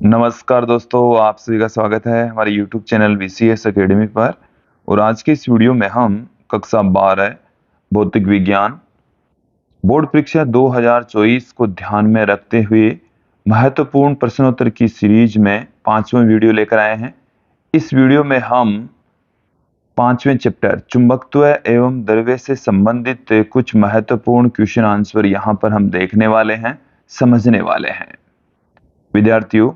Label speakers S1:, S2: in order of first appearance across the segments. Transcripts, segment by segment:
S1: नमस्कार दोस्तों, आप सभी का स्वागत है हमारे YouTube चैनल VCS एकेडमी पर। और आज के इस वीडियो में हम कक्षा 12 भौतिक विज्ञान बोर्ड परीक्षा 2024 को ध्यान में रखते हुए महत्वपूर्ण प्रश्नोत्तर की सीरीज में 5वां वीडियो लेकर आए हैं। इस वीडियो में हम 5वें चैप्टर चुंबकत्व एवं द्रव्य से संबंधित कुछ महत्वपूर्ण क्वेश्चन आंसर यहाँ पर हम देखने वाले हैं, समझने वाले हैं। विद्यार्थियों,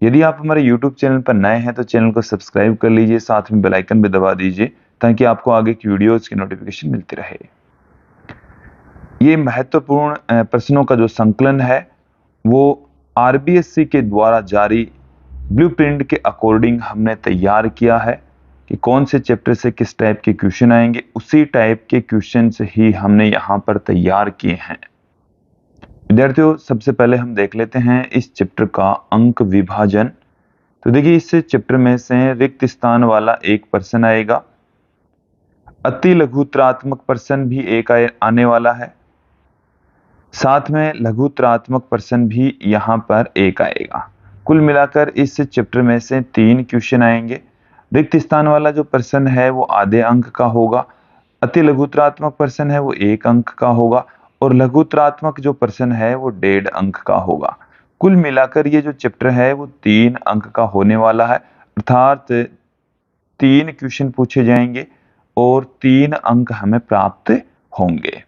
S1: यदि आप हमारे YouTube चैनल पर नए हैं तो चैनल को सब्सक्राइब कर लीजिए, साथ में बेल आइकन भी दबा दीजिए ताकि आपको आगे की वीडियोस की नोटिफिकेशन मिलती रहे। ये महत्वपूर्ण प्रश्नों का जो संकलन है वो RBSC के द्वारा जारी ब्लूप्रिंट के अकॉर्डिंग हमने तैयार किया है कि कौन से चैप्टर से किस टाइप के क्वेश्चन आएंगे। उसी टाइप के क्वेश्चन ही हमने यहाँ पर तैयार किए हैं। विद्यार्थियों, सबसे पहले हम देख लेते हैं इस चैप्टर का अंक विभाजन। तो देखिए, इस चैप्टर में से रिक्त स्थान वाला एक प्रश्न आएगा, अति लघुत्तरात्मक प्रश्न भी एक आने वाला है, साथ में लघुत्तरात्मक प्रश्न भी यहाँ पर एक आएगा। कुल मिलाकर इस चैप्टर में से 3 क्वेश्चन आएंगे। रिक्त स्थान वाला जो प्रश्न है वो आधे अंक का होगा, अति लघुत्तरात्मक प्रश्न है वो 1 अंक का होगा और लघुत्तरात्मक जो प्रश्न है वो 1.5 अंक का होगा। कुल मिलाकर ये जो चैप्टर है वो 3 अंक का होने वाला है, अर्थात 3 क्वेश्चन पूछे जाएंगे और 3 अंक हमें प्राप्त होंगे।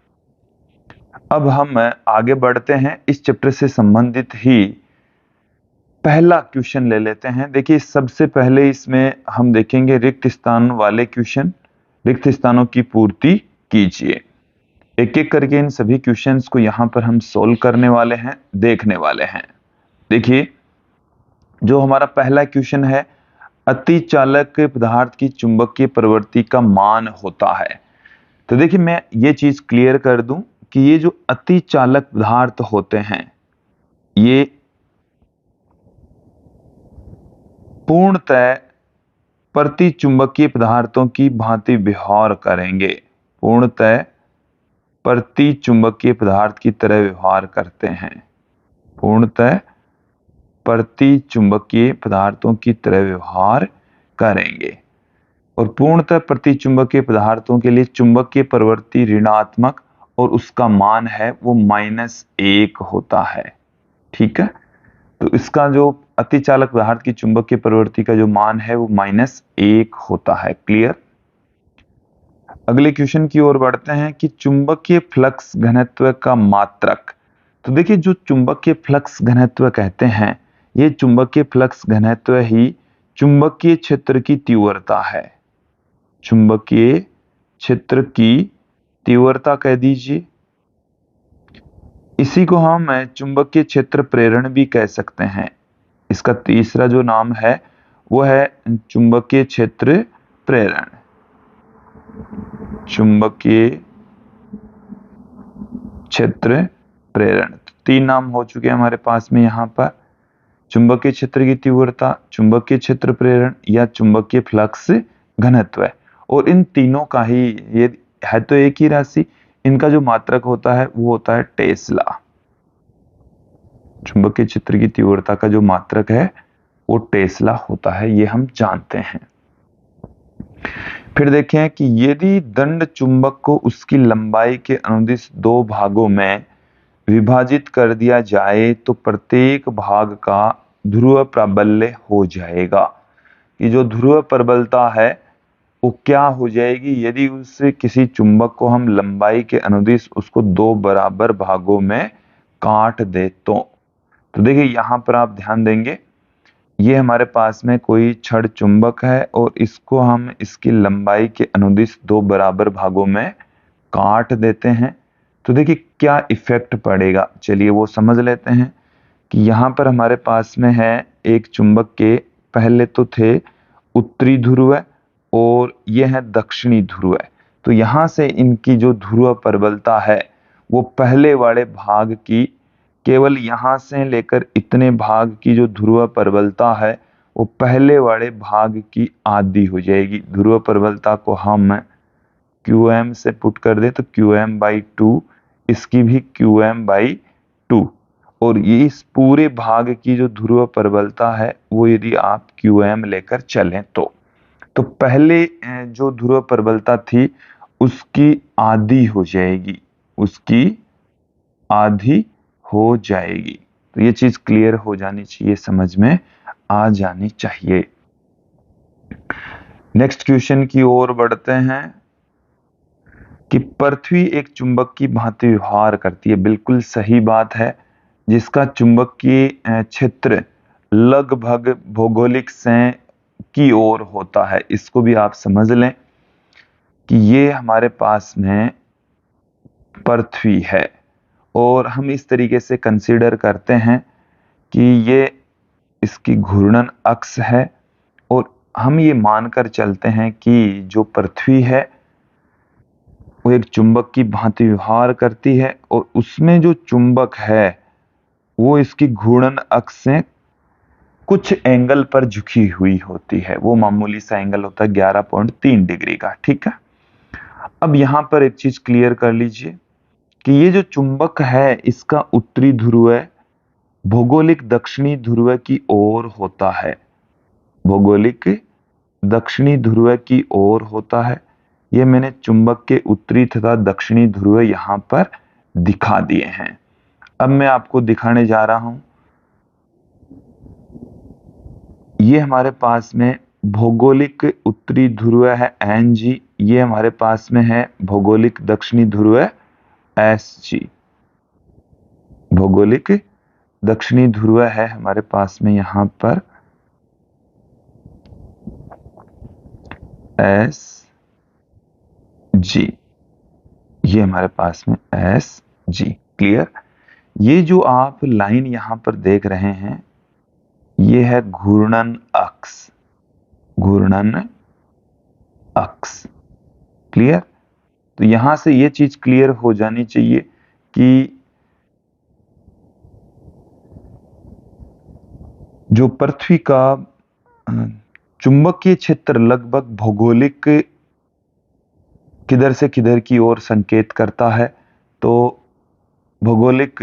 S1: अब हम आगे बढ़ते हैं, इस चैप्टर से संबंधित ही पहला क्वेश्चन ले लेते हैं। देखिए, सबसे पहले इसमें हम देखेंगे रिक्त स्थान वाले क्वेश्चन, रिक्त स्थानों की पूर्ति कीजिए। एक एक करके इन सभी क्वेश्चंस को यहाँ पर हम सोल्व करने वाले हैं, देखने वाले हैं। देखिए, जो हमारा पहला क्वेश्चन है, अति चालक पदार्थ की चुंबकीय प्रवृत्ति का मान होता है। तो देखिए, मैं ये चीज क्लियर कर दूं कि ये जो अति चालक पदार्थ होते हैं ये पूर्णतः प्रतिचुंबकीय पदार्थों की भांति व्यवहार करेंगे, पूर्णतः प्रतिचुंबकीय पदार्थ की तरह व्यवहार करते हैं, पूर्णतः प्रतिचुंबकीय पदार्थों की तरह व्यवहार करेंगे। और पूर्णतः प्रतिचुंबकीय पदार्थों के लिए चुंबकीय प्रवृत्ति ऋणात्मक और उसका मान है वो -1 होता है। ठीक है, तो इसका जो अतिचालक पदार्थ की चुंबकीय प्रवृत्ति का जो मान है वो -1 होता है। क्लियर। अगले क्वेश्चन की ओर बढ़ते हैं कि चुंबकीय फ्लक्स घनत्व का मात्रक। तो देखिए, जो चुंबकीय फ्लक्स घनत्व कहते हैं, ये चुंबकीय फ्लक्स घनत्व ही चुंबकीय क्षेत्र की तीव्रता है, चुंबकीय क्षेत्र की तीव्रता कह दीजिए। इसी को हम चुंबकीय क्षेत्र प्रेरण भी कह सकते हैं। इसका तीसरा जो नाम है वो है चुंबकीय क्षेत्र प्रेरण, चुंबकीय क्षेत्र प्रेरण। 3 नाम हो चुके हैं हमारे पास में यहाँ पर, चुंबकीय क्षेत्र की तीव्रता, चुंबकीय क्षेत्र प्रेरण या चुंबकीय फ्लक्स घनत्व। और इन तीनों का ही ये है तो एक ही राशि, इनका जो मात्रक होता है वो होता है टेस्ला। चुंबकीय क्षेत्र की तीव्रता का जो मात्रक है वो टेस्ला होता है, ये हम जानते हैं। फिर देखें कि यदि दंड चुंबक को उसकी लंबाई के अनुदिश 2 भागों में विभाजित कर दिया जाए तो प्रत्येक भाग का ध्रुव प्राबल्य हो जाएगा। कि जो ध्रुव प्रबलता है वो क्या हो जाएगी यदि उससे किसी चुंबक को हम लंबाई के अनुदिश उसको 2 बराबर भागों में काट दे तो देखिए, यहाँ पर आप ध्यान देंगे, ये हमारे पास में कोई छड़ चुंबक है और इसको हम इसकी लंबाई के अनुदिश 2 बराबर भागों में काट देते हैं। तो देखिए क्या इफेक्ट पड़ेगा, चलिए वो समझ लेते हैं। कि यहाँ पर हमारे पास में है एक चुंबक के पहले तो थे उत्तरी ध्रुव और यह है दक्षिणी ध्रुव। तो यहाँ से इनकी जो ध्रुव प्रबलता है वो पहले वाले भाग की, केवल यहाँ से लेकर इतने भाग की जो ध्रुव प्रबलता है वो पहले वाले भाग की आधी हो जाएगी। ध्रुव प्रबलता को हम QM से पुट कर दे तो QM/2, इसकी भी QM/2, और और ये इस पूरे भाग की जो ध्रुव प्रबलता है वो यदि आप QM लेकर चलें तो पहले जो ध्रुव प्रबलता थी उसकी आधी हो जाएगी, उसकी आधी हो जाएगी। तो ये चीज क्लियर हो जानी चाहिए, समझ में आ जानी चाहिए। नेक्स्ट क्वेश्चन की ओर बढ़ते हैं कि पृथ्वी एक चुंबक की भांति व्यवहार करती है। बिल्कुल सही बात है। जिसका चुंबकीय क्षेत्र लगभग भौगोलिक से की ओर होता है। इसको भी आप समझ लें कि ये हमारे पास में पृथ्वी है और हम इस तरीके से कंसीडर करते हैं कि ये इसकी घूर्णन अक्ष है और हम ये मानकर चलते हैं कि जो पृथ्वी है वो एक चुंबक की भांति व्यवहार करती है और उसमें जो चुंबक है वो इसकी घूर्णन अक्ष से कुछ एंगल पर झुकी हुई होती है। वो मामूली सा एंगल होता है 11.3 डिग्री का। ठीक है, अब यहां पर एक चीज क्लियर कर लीजिए कि ये जो चुंबक है इसका उत्तरी ध्रुव भौगोलिक दक्षिणी ध्रुव की ओर होता है। भौगोलिक दक्षिणी ध्रुव की ओर होता है। ये मैंने चुंबक के उत्तरी तथा दक्षिणी ध्रुव यहां पर दिखा दिए हैं। अब मैं आपको दिखाने जा रहा हूं, ये हमारे पास में भौगोलिक उत्तरी ध्रुव है NG, ये हमारे पास में है भौगोलिक दक्षिणी ध्रुव SG। भौगोलिक दक्षिणी ध्रुव है हमारे पास में यहां पर SG, ये हमारे पास में SG। क्लियर? ये जो आप लाइन यहां पर देख रहे हैं ये है घूर्णन अक्ष, घूर्णन अक्ष। क्लियर? तो यहां से ये चीज क्लियर हो जानी चाहिए कि जो पृथ्वी का चुंबकीय क्षेत्र लगभग भौगोलिक किधर से किधर की ओर संकेत करता है। तो भौगोलिक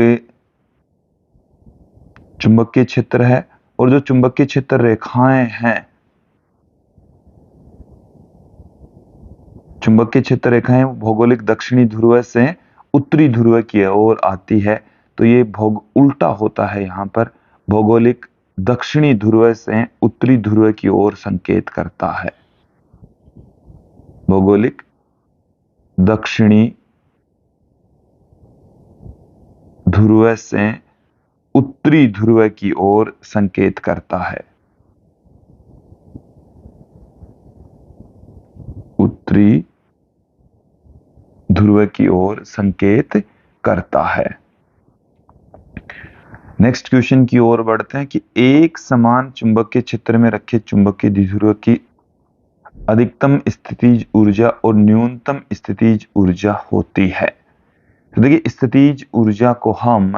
S1: चुंबकीय क्षेत्र है और जो चुंबकीय क्षेत्र रेखाएं हैं, चुंबकीय क्षेत्र रेखाएं भौगोलिक दक्षिणी ध्रुव से उत्तरी ध्रुव की ओर आती है। तो ये उल्टा होता है, यहां पर भौगोलिक दक्षिणी ध्रुव से उत्तरी ध्रुव की ओर संकेत करता है। भौगोलिक दक्षिणी ध्रुव से उत्तरी ध्रुव की ओर संकेत करता है। उत्तरी ध्रुव की ओर संकेत करता है। नेक्स्ट क्वेश्चन की ओर बढ़ते हैं कि एक समान चुंबकीय क्षेत्र में रखे चुंबकीय द्विध्रुव की अधिकतम स्थितिज ऊर्जा और न्यूनतम स्थितिज ऊर्जा होती है। तो देखिए, स्थितिज ऊर्जा को हम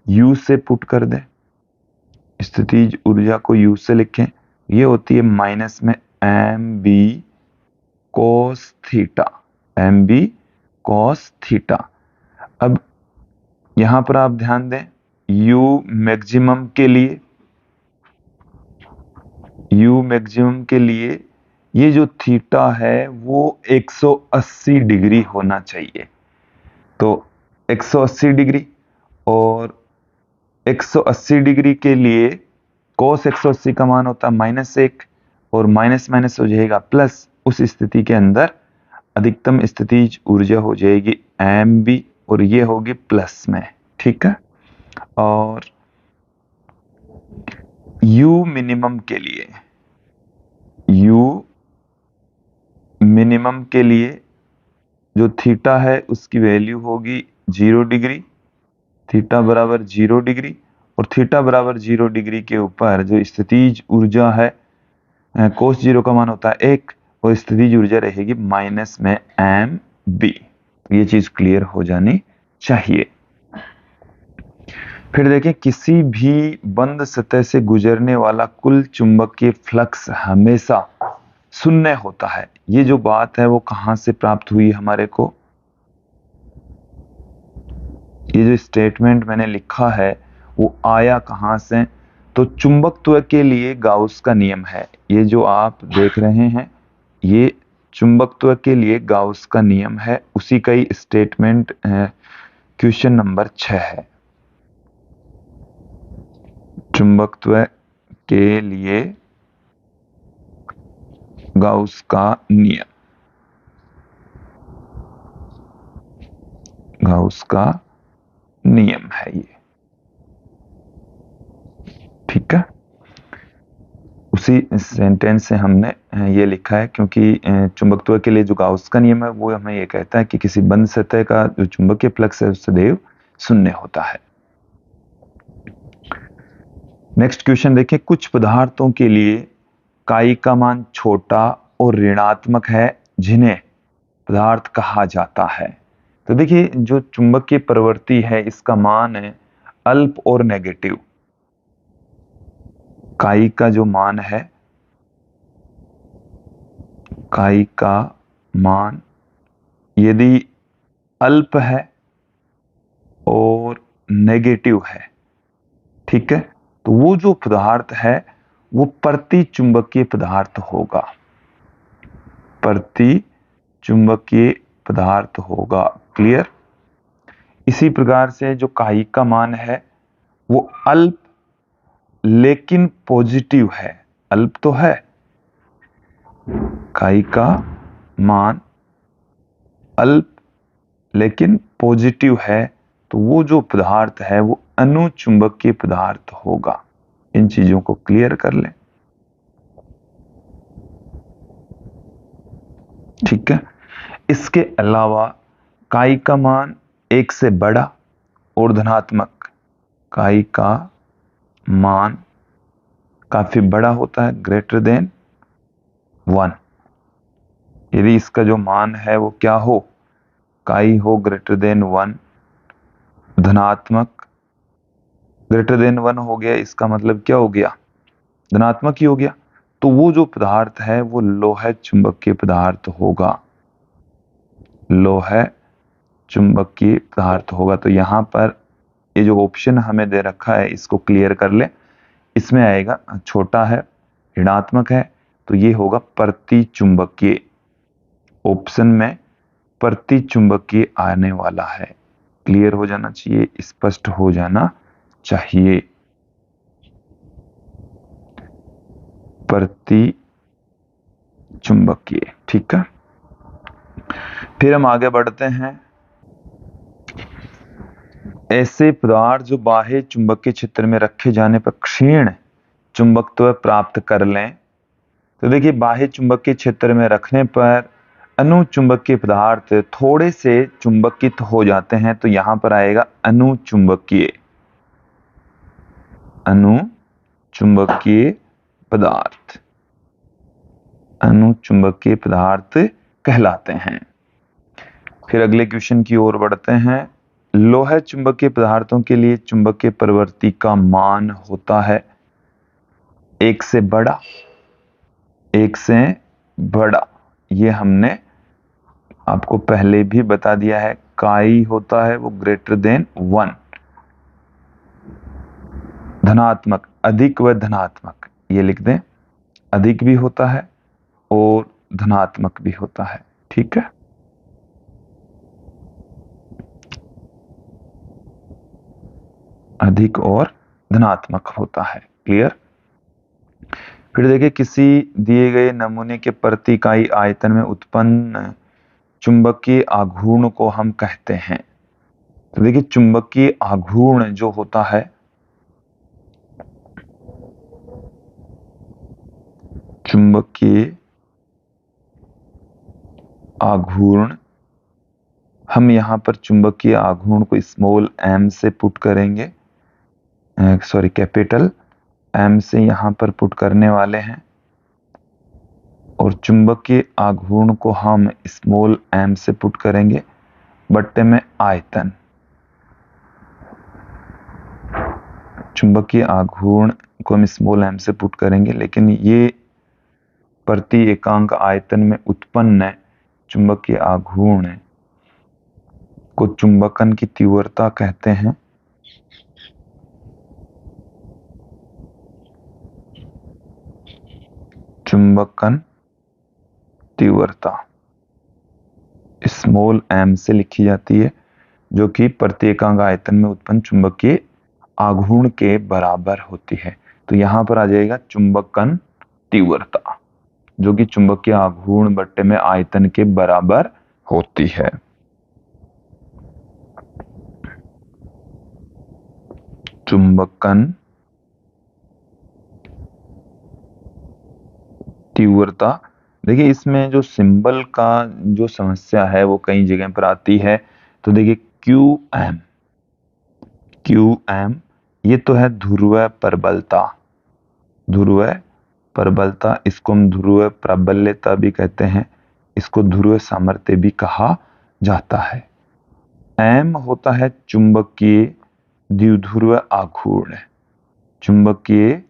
S1: U से पुट कर दें, स्थितिज ऊर्जा को U से लिखें, ये होती है माइनस में mb cos theta, mb cos theta. अब यहां पर आप ध्यान दें, U मैक्सिमम के लिए, U मैक्सिमम के लिए ये जो थीटा है वो 180 डिग्री होना चाहिए। तो 180 डिग्री और 180 डिग्री के लिए cos 180 का मान होता है -1 और माइनस माइनस हो जाएगा प्लस। उस स्थिति के अंदर अधिकतम स्थितिज ऊर्जा हो जाएगी mb और ये होगी प्लस में। ठीक है, और U मिनिमम के लिए, U मिनिमम के लिए जो थीटा है उसकी वैल्यू होगी 0 डिग्री, थीटा बराबर 0 डिग्री और थीटा बराबर 0 डिग्री के ऊपर जो स्थितिज ऊर्जा है cos 0 का मान होता है 1 और स्थितिज ऊर्जा रहेगी माइनस में mb। ये चीज क्लियर हो जानी चाहिए। फिर देखें, किसी भी बंद सतह से गुजरने वाला कुल चुंबकीय फ्लक्स हमेशा शून्य होता है। ये जो बात है वो कहां से प्राप्त हुई हमारे को? ये जो स्टेटमेंट मैंने लिखा है वो आया कहाँ से? तो चुंबकत्व के लिए गाउस का नियम है। ये जो आप देख रहे हैं ये चुंबकत्व के लिए गाउस का नियम है, उसी का ही स्टेटमेंट क्वेश्चन नंबर 6 है। चुंबकत्व के लिए गाउस का नियम, गाउस का नियम है ये, ठीक है। उसी सेंटेंस से हमने ये लिखा है, क्योंकि चुंबकत्व के लिए जो गाउस का नियम है वो हमें ये कहता है कि किसी बंद सतह का जो चुंबकीय फ्लक्स है सदैव शून्य होता है। नेक्स्ट क्वेश्चन देखिए, कुछ पदार्थों के लिए काई का मान छोटा और ऋणात्मक है जिन्हें पदार्थ कहा जाता है। तो देखिए जो चुंबकीय प्रवृत्ति है इसका मान है अल्प और नेगेटिव। काई का जो मान है, काई का मान यदि अल्प है और नेगेटिव है, ठीक है, तो वो जो पदार्थ है वो प्रति चुंबकीय पदार्थ होगा, प्रति चुंबकीय पदार्थ होगा। क्लियर? इसी प्रकार से जो काई का मान है वो अल्प लेकिन पॉजिटिव है। अल्प तो है, काई का मान अल्प लेकिन पॉजिटिव है, तो वो जो पदार्थ है वो अनुचुंबकीय पदार्थ होगा। इन चीजों को क्लियर कर लें, ठीक है। इसके अलावा काई का मान 1 से बड़ा और धनात्मक, काई का मान काफी बड़ा होता है, ग्रेटर देन 1। यदि इसका जो मान है वो क्या हो, काई हो ग्रेटर देन 1, धनात्मक, ग्रेटर देन 1 हो गया, इसका मतलब क्या हो गया, धनात्मक ही हो गया, तो वो जो पदार्थ है वो लोह चुंबकीय पदार्थ होगा, लोह चुंबकीय पदार्थ होगा। तो यहां पर ये जो ऑप्शन हमें दे रखा है इसको क्लियर कर ले। इसमें आएगा छोटा है, ऋणात्मक है, तो ये होगा प्रति चुंबकीय। ऑप्शन में प्रति चुंबकीय आने वाला है। क्लियर हो जाना चाहिए, स्पष्ट हो जाना चाहिए, प्रति चुंबकीय, ठीक है। फिर हम आगे बढ़ते हैं। ऐसे पदार्थ जो बाह्य चुंबकीय क्षेत्र में रखे जाने पर क्षीण चुंबकत्व प्राप्त कर लें। तो देखिए बाह्य चुंबकीय क्षेत्र में रखने पर अनुचुंबकीय पदार्थ थोड़े से चुंबकित हो जाते हैं, तो यहां पर आएगा अनुचुंबकीय, अनुचुंबकीय पदार्थ, अनुचुंबकीय पदार्थ कहलाते हैं। फिर अगले क्वेश्चन की ओर बढ़ते हैं। लोह चुंबकीय पदार्थों के लिए चुंबकीय प्रवृत्ति का मान होता है 1 से बड़ा, 1 से बड़ा। ये हमने आपको पहले भी बता दिया है। काई होता है वो ग्रेटर देन 1, धनात्मक, अधिक व धनात्मक, ये लिख दें, अधिक भी होता है और धनात्मक भी होता है, ठीक है। अधिक और धनात्मक होता है। क्लियर? फिर देखिए किसी दिए गए नमूने के प्रति इकाई आयतन में उत्पन्न चुंबकीय आघूर्ण को हम कहते हैं। तो देखिए चुंबकीय आघूर्ण जो होता है, चुंबकीय आघूर्ण, हम यहां पर चुंबकीय आघूर्ण को स्मॉल एम से पुट करेंगे, सॉरी कैपिटल एम से यहां पर पुट करने वाले हैं, और चुंबकीय आघूर्ण को हम स्मॉल एम से पुट करेंगे बट्टे में आयतन। चुंबकीय आघूर्ण को हम स्मॉल एम से पुट करेंगे, लेकिन ये प्रति एकांक आयतन में उत्पन्न चुंबकीय आघूर्ण को चुंबकन की तीव्रता कहते हैं। चुंबकन तीव्रता स्मॉल m से लिखी जाती है, जो कि प्रति एकांक आयतन में उत्पन्न चुंबकीय आघूर्ण के बराबर होती है। तो यहां पर आ जाएगा चुंबकन तीव्रता, जो कि चुंबकीय आघूर्ण बट्टे में आयतन के बराबर होती है। चुंबकन तीव्रता, देखिए इसमें जो सिंबल का जो समस्या है वो कई जगह पर आती है। तो देखिए QM ये तो है ध्रुव प्रबलता, ध्रुव प्रबलता, इसको हम ध्रुव प्रबल्यता भी कहते हैं, इसको ध्रुव सामर्थ्य भी कहा जाता है। M होता है चुंबकीय द्विध्रुव आघूर्ण, चुंबकीय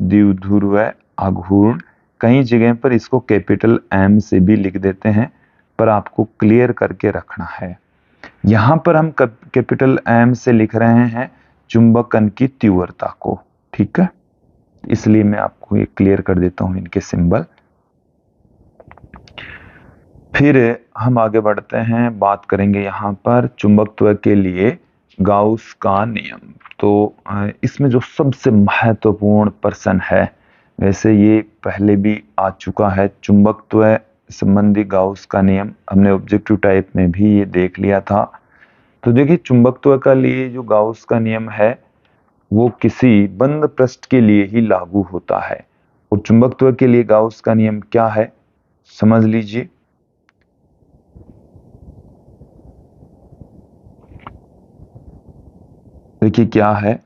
S1: द्विध्रुव आघूर्ण, कई जगह पर इसको कैपिटल M से भी लिख देते हैं, पर आपको क्लियर करके रखना है। यहां पर हम कैपिटल M से लिख रहे हैं चुंबकन की तीव्रता को, ठीक है, इसलिए मैं आपको ये क्लियर कर देता हूं इनके सिंबल। फिर हम आगे बढ़ते हैं, बात करेंगे यहां पर चुंबकत्व के लिए गाउस का नियम। तो इसमें जो सबसे महत्वपूर्ण प्रश्न है, वैसे ये पहले भी आ चुका है, चुंबकत्व संबंधी गाउस का नियम हमने ऑब्जेक्टिव टाइप में भी ये देख लिया था। तो देखिए चुंबकत्व का लिए जो गाउस का नियम है वो किसी बंद पृष्ठ के लिए ही लागू होता है, और चुंबकत्व के लिए गाउस का नियम क्या है समझ लीजिए। देखिए क्या है,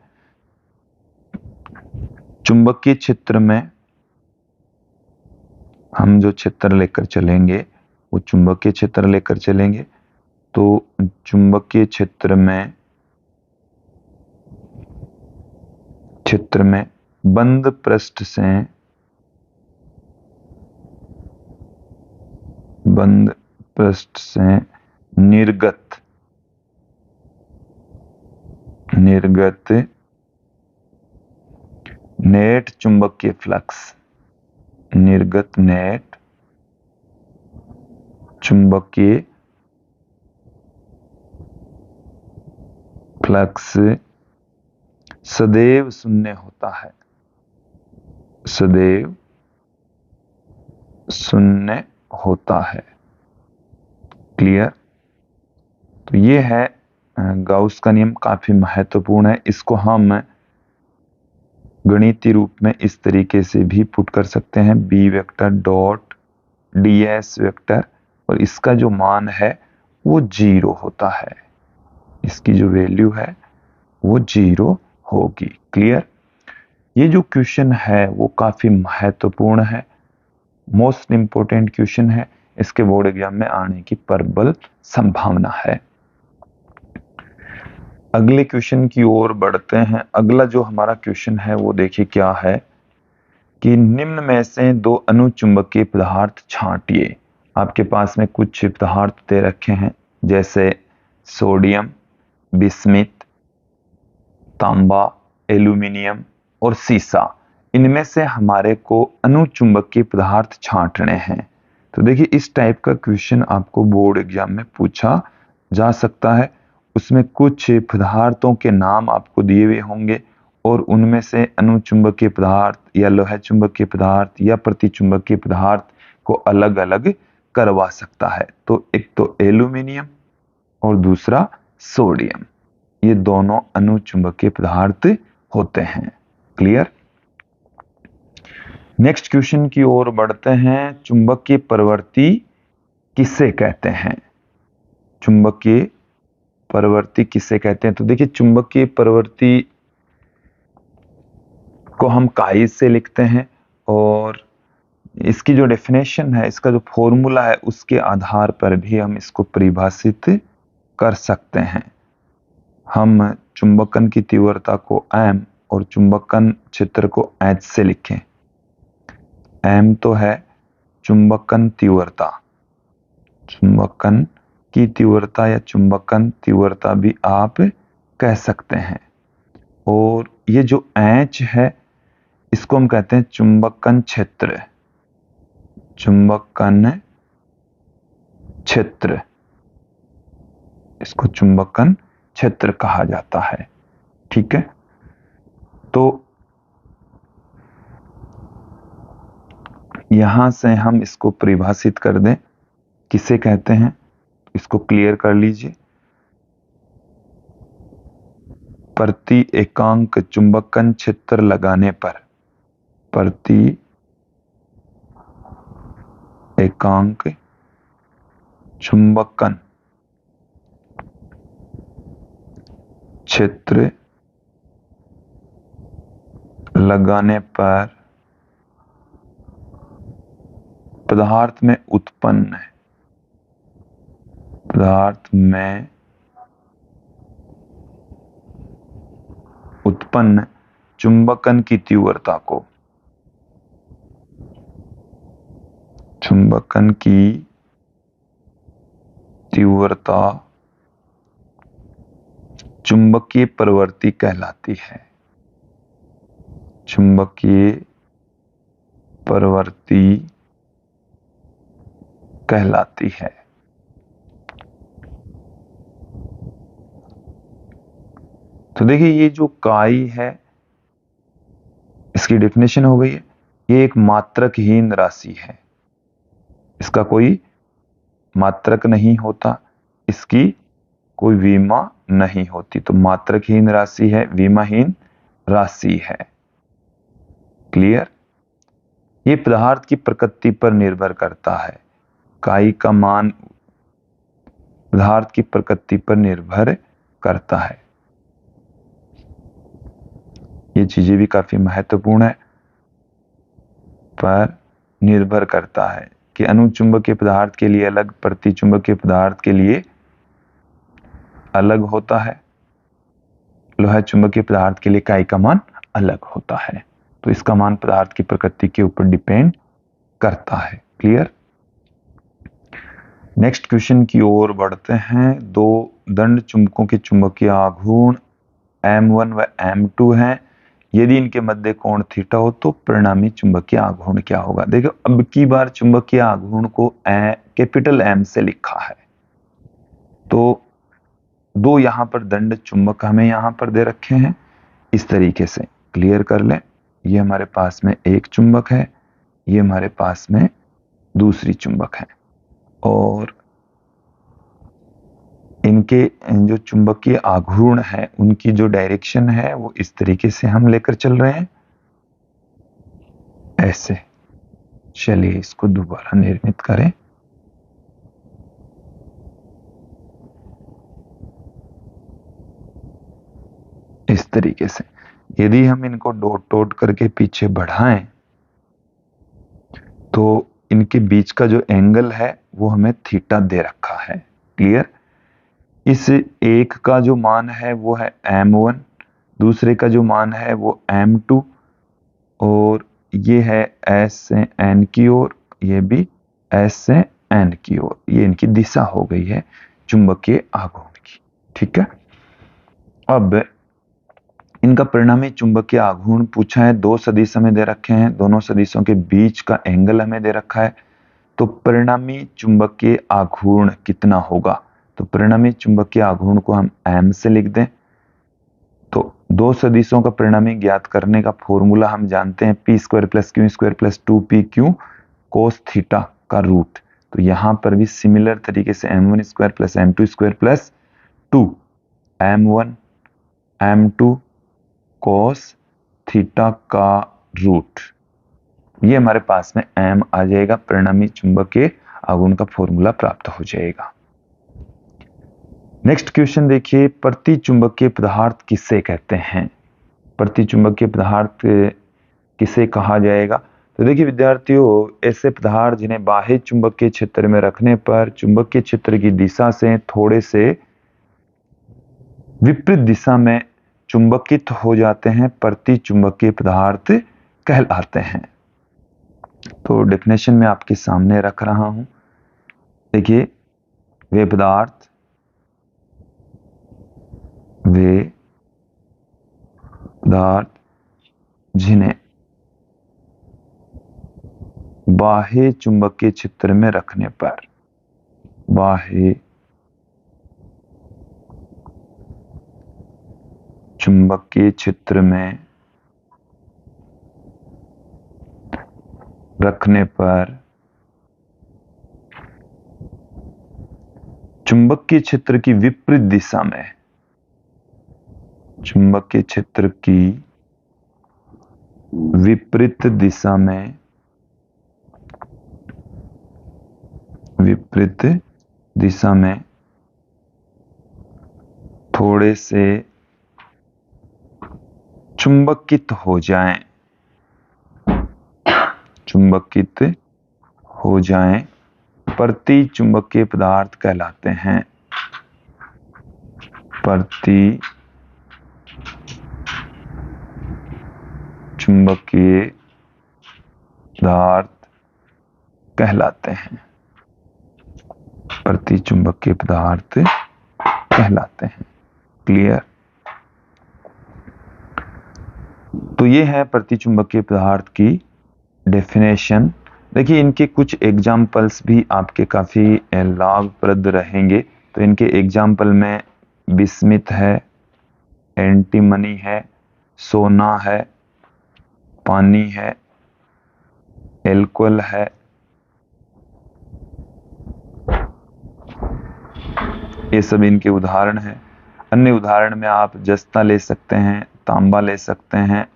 S1: चुंबकीय क्षेत्र में हम जो क्षेत्र लेकर चलेंगे वो चुंबकीय क्षेत्र लेकर चलेंगे। तो चुंबकीय क्षेत्र में बंद पृष्ठ से निर्गत नेट चुंबकीय फ्लक्स, निर्गत नेट चुंबकीय फ्लक्स सदैव शून्य होता है, सदैव शून्य होता है। क्लियर? तो ये है गाउस का नियम, काफी महत्वपूर्ण है। इसको हम गणितीय रूप में इस तरीके से भी पुट कर सकते हैं, B vector dot ds vector, और इसका जो मान है वो 0 होता है, इसकी जो वैल्यू है वो 0 होगी। क्लियर? ये जो क्वेश्चन है वो काफी महत्वपूर्ण है, मोस्ट इंपोर्टेंट क्वेश्चन है, इसके बोर्ड एग्जाम में आने की प्रबल संभावना है। अगले क्वेश्चन की ओर बढ़ते हैं। अगला जो हमारा क्वेश्चन है वो देखिए क्या है कि निम्न में से दो अनुचुंबकीय पदार्थ छांटिए। आपके पास में कुछ पदार्थ दे रखे हैं, जैसे सोडियम, बिस्मिथ, तांबा, एल्यूमिनियम और सीसा। इनमें से हमारे को अनुचुंबकीय पदार्थ छांटने हैं। तो देखिए इस टाइप का क्वेश्चन आपको बोर्ड एग्जाम में पूछा जा सकता है। उसमें कुछ पदार्थों के नाम आपको दिए हुए होंगे और उनमें से अनुचुंबकीय पदार्थ या लोह चुंबकीय पदार्थ या प्रतिचुंबकीय पदार्थ को अलग अलग करवा सकता है। तो एक तो एल्यूमिनियम और दूसरा सोडियम, ये दोनों अनुचुंबकीय पदार्थ होते हैं। क्लियर? नेक्स्ट क्वेश्चन की ओर बढ़ते हैं। चुंबकीय प्रवृत्ति किसे कहते हैं? चुंबकीय प्रवृत्ति किसे कहते हैं? तो देखिए चुंबकीय प्रवृत्ति को हम काई से लिखते हैं, और इसकी जो डेफिनेशन है, इसका जो फॉर्मूला है, उसके आधार पर भी हम इसको परिभाषित कर सकते हैं। हम चुंबकन की तीव्रता को m और चुंबकन क्षेत्र को h से लिखें। m तो है चुंबकन तीव्रता, चुंबकन की तीव्रता या चुंबकन तीव्रता भी आप कह सकते हैं, और ये जो h है इसको हम कहते हैं चुंबकन क्षेत्र, चुंबकन क्षेत्र, इसको चुंबकन क्षेत्र कहा जाता है। ठीक है, तो यहां से हम इसको परिभाषित कर दें, किसे कहते हैं, इसको क्लियर कर लीजिए। प्रति एकांक चुंबकन क्षेत्र लगाने पर, प्रति एकांक चुंबकन क्षेत्र लगाने पर पदार्थ में उत्पन्न चुंबकन की तीव्रता को, चुंबकन की तीव्रता चुंबकीय प्रवृत्ति कहलाती है। चुंबकीय प्रवृत्ति कहलाती है। तो देखिए, ये जो काई है, इसकी डेफिनेशन हो गई है, ये एक मात्रकहीन राशि है, इसका कोई मात्रक नहीं होता, इसकी कोई विमा नहीं होती, तो मात्रकहीन राशि है, विमाहीन राशि है। क्लियर? ये पदार्थ की प्रकृति पर निर्भर करता है, काई का मान पदार्थ की प्रकृति पर निर्भर करता है। ये चीजें भी काफी महत्वपूर्ण है, पर निर्भर करता है कि अनुचुंबकीय पदार्थ के लिए अलग, प्रतिचुंबकीय पदार्थ के लिए अलग होता है, लोहा चुंबकीय पदार्थ के लिए काई का मान अलग होता है। तो इसका मान पदार्थ की प्रकृति के ऊपर डिपेंड करता है। क्लियर? नेक्स्ट क्वेश्चन की ओर बढ़ते हैं। दो दंड चुंबकों के चुंबकीय आघूर्ण M1 व M2 हैं। यदि इनके मध्य कोण थीटा हो तो परिणामी चुंबकीय आघूर्ण क्या होगा? देखो, अब की बार चुंबकीय आघूर्ण को कैपिटल M से लिखा है, तो दो यहां पर दंड चुंबक हमें यहां पर दे रखे हैं, इस तरीके से क्लियर कर लें। ये हमारे पास में एक चुंबक है, ये हमारे पास में दूसरी चुंबक है, और इनके जो चुंबकीय आघूर्ण है उनकी जो डायरेक्शन है वो इस तरीके से हम लेकर चल रहे हैं, ऐसे। चलिए इसको दोबारा निर्मित करें। इस तरीके से यदि हम इनको डॉट डॉट करके पीछे बढ़ाएं तो इनके बीच का जो एंगल है वो हमें थीटा दे रखा है। क्लियर? इस एक का जो मान है वो है M1, दूसरे का जो मान है वो M2, और ये है S से N की ओर, ये भी S से N की ओर। ये इनकी दिशा हो गई है चुंबकीय आघूर्ण की। ठीक है, अब इनका परिणामी चुंबकीय आघूर्ण पूछा है, दो सदिश हमें दे रखे हैं, दोनों सदिशों के बीच का एंगल हमें दे रखा है, तो परिणामी चुंबकीय आघूर्ण कितना होगा? तो परिणामी चुंबकीय आघूर्ण को हम M से लिख दें। तो दो सदिशों का परिणामी ज्ञात करने का फॉर्मूला हम जानते हैं, p² + q² + 2pq cos theta का रूट। तो यहां पर भी सिमिलर तरीके से m1² + m2² + 2 m1 m2 cos theta का रूट, ये हमारे पास में m आ जाएगा, परिणामी चुंबकीय आघूर्ण का फॉर्मूला प्राप्त हो जाएगा। नेक्स्ट क्वेश्चन देखिए, प्रतिचुंबकीय पदार्थ किसे कहते हैं? प्रतिचुंबकीय पदार्थ किसे कहा जाएगा? तो देखिए विद्यार्थियों, ऐसे पदार्थ जिन्हें बाह्य चुंबकीय क्षेत्र में रखने पर चुंबकीय क्षेत्र की दिशा से थोड़े से विपरीत दिशा में चुंबकित हो जाते हैं, प्रतिचुंबकीय पदार्थ कहलाते हैं। तो डेफिनेशन में आपके सामने रख रहा हूं। देखिए, वे पदार्थ जिन्हें बाह्य चुंबकीय क्षेत्र में रखने पर, बाह्य चुंबकीय क्षेत्र में रखने पर चुंबकीय क्षेत्र की विपरीत दिशा में, चुंबकीय क्षेत्र की विपरीत दिशा में, विपरीत दिशा में थोड़े से चुंबकित हो जाएं, चुंबकित हो जाएं, प्रति चुंबकीय पदार्थ कहलाते हैं, प्रति चुंबकीय पदार्थ कहलाते हैं, प्रति चुंबकीय पदार्थ कहलाते हैं। क्लियर? तो ये है प्रति चुंबकीय पदार्थ की डेफिनेशन। देखिए इनके कुछ एग्जाम्पल्स भी आपके काफी लाभप्रद रहेंगे। तो इनके एग्जाम्पल में बिस्मिथ है, एंटीमनी है, सोना है, पानी है, एल्कोहल है, ये सब इनके उदाहरण हैं। अन्य उदाहरण में आप जस्ता ले सकते हैं, तांबा ले सकते हैं,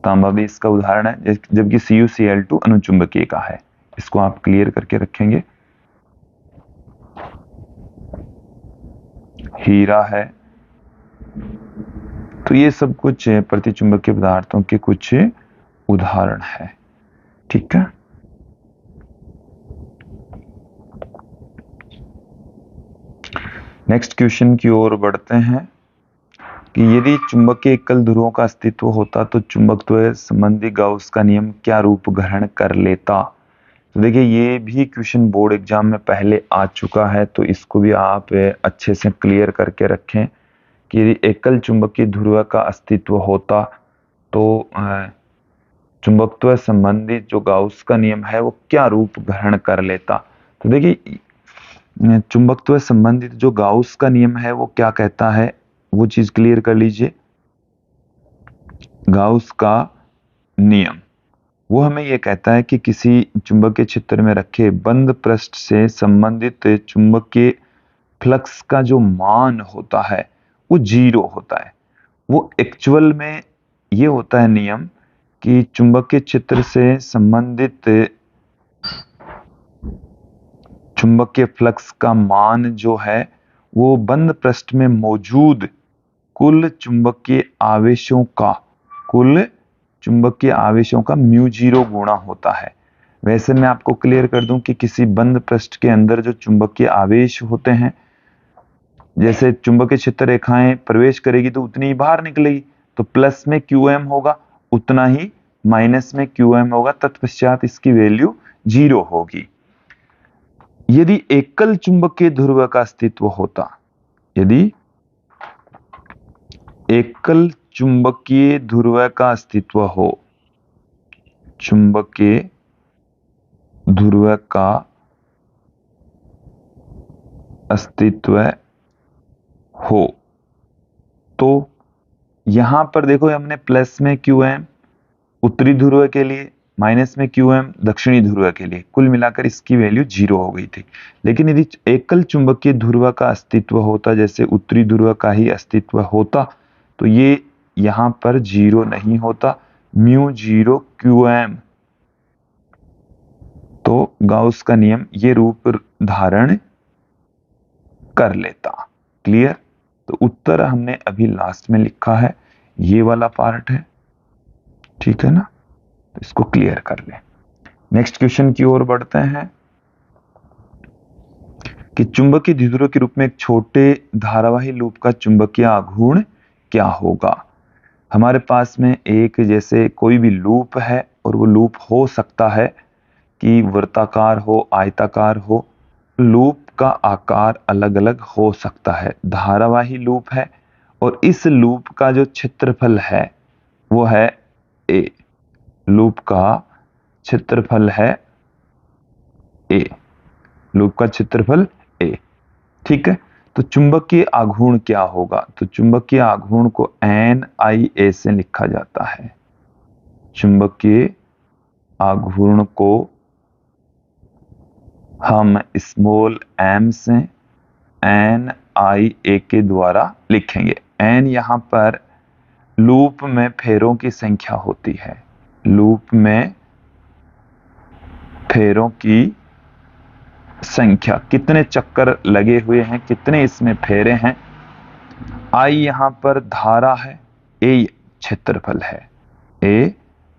S1: तांबा भी इसका उदाहरण है, जबकि CuCl2 अनुचुंबकीय का है। इसको आप क्लियर करके रखेंगे। हीरा है। तो ये सब कुछ प्रतिचुंबकीय पदार्थों के कुछ उदाहरण है। ठीक है। नेक्स्ट क्वेश्चन की ओर बढ़ते हैं कि यदि चुंबकीय एकल ध्रुवों का अस्तित्व होता तो चुंबकत्व संबंधी गाउस का नियम क्या रूप ग्रहण कर लेता। तो देखिए ये भी क्वेश्चन बोर्ड एग्जाम में पहले आ चुका है, तो इसको भी आप अच्छे से क्लियर करके रखें कि यदि एकल चुंबकीय ध्रुव का अस्तित्व होता तो चुंबकत्व संबंधित जो गाउस का नियम है वो क्या रूप ग्रहण कर लेता। तो देखिए चुंबकत्व संबंधित जो गाउस का नियम है वो क्या कहता है, वो चीज क्लियर कर लीजिए। गाउस का नियम वो हमें ये कहता है कि किसी चुंबकीय क्षेत्र में रखे बंद पृष्ठ से संबंधित चुंबकीय फ्लक्स का जो मान होता है वो 0 होता है। वो एक्चुअल में ये होता है नियम कि चुंबकीय क्षेत्र से संबंधित चुंबकीय फ्लक्स का मान जो है वो बंद पृष्ठ में मौजूद कुल चुंबकीय आवेशों का μ0 गुणा होता है। वैसे मैं आपको क्लियर कर दूं कि किसी बंद पृष्ठ के अंदर जो चुंबकीय आवेश होते हैं, जैसे चुंबकीय क्षेत्र रेखाएं प्रवेश करेगी तो उतनी ही बाहर निकलेगी, तो प्लस में QM होगा उतना ही माइनस में QM होगा, तत्पश्चात इसकी वैल्यू 0 होगी। यदि एकल चुंबकीय ध्रुव का अस्तित्व होता, यदि एकल चुंबकीय ध्रुव का अस्तित्व हो, चुंबकीय ध्रुव का अस्तित्व हो तो यहां पर देखो हमने प्लस में QM उत्तरी ध्रुव के लिए, माइनस में QM दक्षिणी ध्रुव के लिए, कुल मिलाकर इसकी वैल्यू 0 हो गई थी। लेकिन यदि एकल चुंबकीय ध्रुव का अस्तित्व होता, जैसे उत्तरी ध्रुव का ही अस्तित्व होता, तो ये यहां पर 0 नहीं होता, μ0 QM। तो गाउस का नियम ये रूप धारण कर लेता। क्लियर? तो उत्तर हमने अभी लास्ट में लिखा है, ये वाला पार्ट है। ठीक है ना, तो इसको क्लियर कर लें। नेक्स्ट क्वेश्चन की ओर बढ़ते हैं कि चुंबकीय द्विध्रुव के रूप में एक छोटे धारावाही लूप का चुंबकीय आघूर्ण क्या होगा। हमारे पास में एक जैसे कोई भी लूप है और वो लूप हो सकता है कि वृत्ताकार हो, आयताकार हो, लूप का आकार अलग अलग हो सकता है। धारावाही लूप है और इस लूप का जो क्षेत्रफल है वो है A। लूप का क्षेत्रफल है ए, लूप का क्षेत्रफल ए। ठीक है, तो चुंबकीय आघूर्ण क्या होगा? तो चुंबकीय आघूर्ण को NIA से लिखा जाता है। चुंबकीय आघूर्ण को हम स्मॉल m से NIA के द्वारा लिखेंगे। n यहां पर लूप में फेरों की संख्या होती है, लूप में फेरों की संख्या, कितने चक्कर लगे हुए हैं, कितने इसमें फेरे हैं। I यहां पर धारा है, A क्षेत्रफल है, A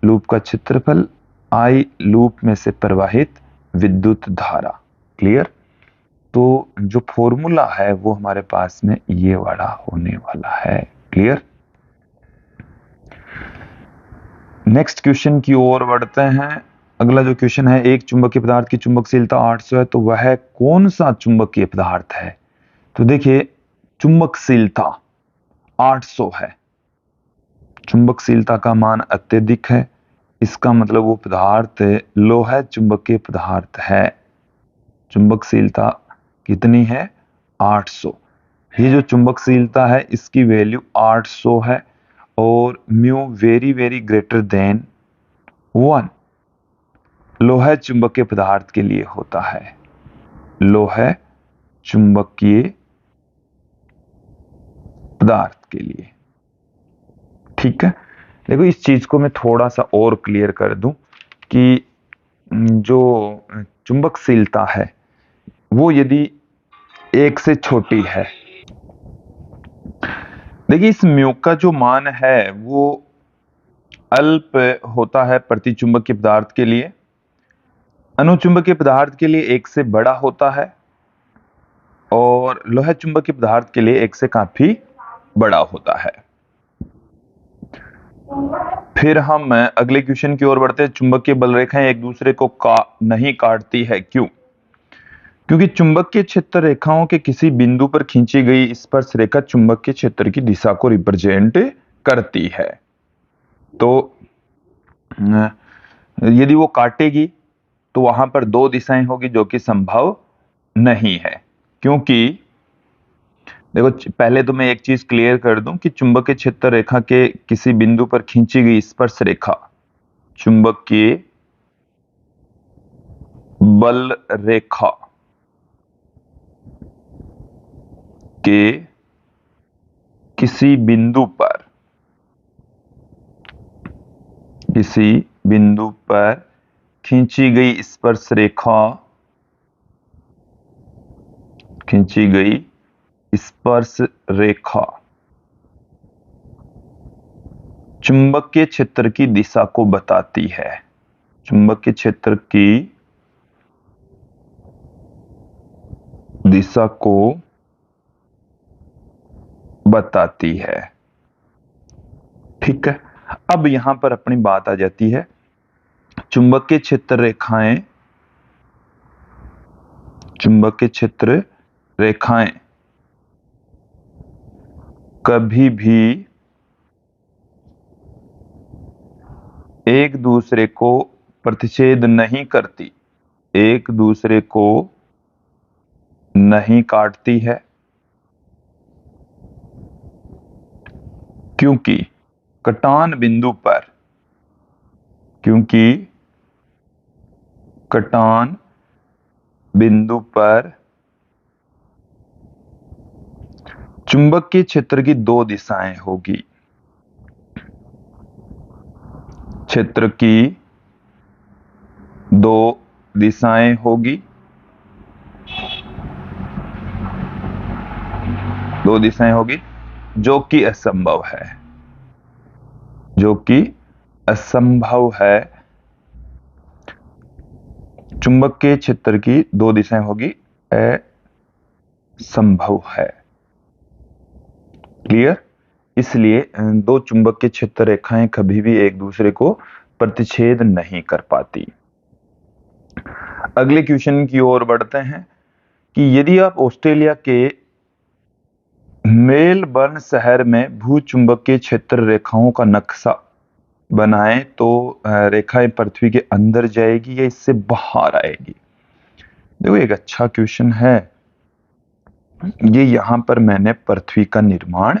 S1: लूप का क्षेत्रफल, I लूप में से प्रवाहित विद्युत धारा। क्लियर? तो जो फॉर्मूला है वो हमारे पास में ये वाला होने वाला है। क्लियर? नेक्स्ट क्वेश्चन की ओर बढ़ते हैं। अगला जो क्वेश्चन है, एक चुंबकीय पदार्थ की चुंबकशीलता 800 है, तो वह कौन सा चुंबकीय पदार्थ है? तो देखिए, चुंबकशीलता 800 है, चुंबकशीलता का मान अत्यधिक है, इसका मतलब वो पदार्थ लोह चुंबकीय पदार्थ है। चुंबकशीलता कितनी है? 800। ये जो चुंबकशीलता है इसकी वैल्यू 800 है, और mu very very greater than 1 लोह चुंबकीय पदार्थ के लिए होता है। लोह चुंबकीय पदार्थ के लिए। ठीक है, देखो इस चीज को मैं थोड़ा सा और क्लियर कर दूं कि जो चुंबकशीलता है वो यदि 1 से छोटी है, देखिए इस म्यू का जो मान है वो अल्प होता है प्रति चुंबकीय पदार्थ के लिए, अनुचुंबकीय पदार्थ के लिए 1 से बड़ा होता है, और लोह चुंबकीय पदार्थ के लिए 1 से काफी बड़ा होता है। फिर हम अगले क्वेश्चन की ओर बढ़ते हैं। चुंबकीय बल रेखाएं एक दूसरे को नहीं काटती है, क्यों? क्योंकि चुंबकीय क्षेत्र रेखाओं के किसी बिंदु पर खींची गई स्पर्श रेखा चुंबकीय क्षेत्र की दिशा को रिप्रेजेंट करती है। तो यदि वो काटेगी तो वहां पर 2 दिशाएं होगी, जो कि संभव नहीं है। क्योंकि देखो, पहले तो मैं एक चीज क्लियर कर दूं कि चुंबकीय क्षेत्र रेखा के किसी बिंदु पर खींची गई स्पर्श रेखा चुंबकीय बल रेखा के किसी बिंदु पर खींची गई स्पर्श रेखा चुंबकीय क्षेत्र की दिशा को बताती है। चुंबकीय क्षेत्र की दिशा को बताती है। ठीक है, अब यहां पर अपनी बात आ जाती है, चुंबकीय क्षेत्र रेखाएं कभी भी एक दूसरे को प्रतिच्छेद नहीं करती, एक दूसरे को नहीं काटती है, क्योंकि कटान बिंदु पर चुंबकीय क्षेत्र की 2 दिशाएं होगी। क्षेत्र की 2 दिशाएं होगी, 2 दिशाएं होगी, जो कि असंभव है, चुंबकीय क्षेत्र की 2 दिशाएं होगी, असंभव है। क्लियर? इसलिए 2 चुंबकीय क्षेत्र रेखाएं कभी भी एक दूसरे को प्रतिच्छेद नहीं कर पाती। अगले क्वेश्चन की ओर बढ़ते हैं कि यदि आप ऑस्ट्रेलिया के मेलबर्न शहर में भूचुंबकीय क्षेत्र रेखाओं का नक्शा बनाएं तो रेखाएं पृथ्वी के अंदर जाएगी या इससे बाहर आएगी। देखो एक अच्छा क्वेश्चन है ये। यहां पर मैंने पृथ्वी का निर्माण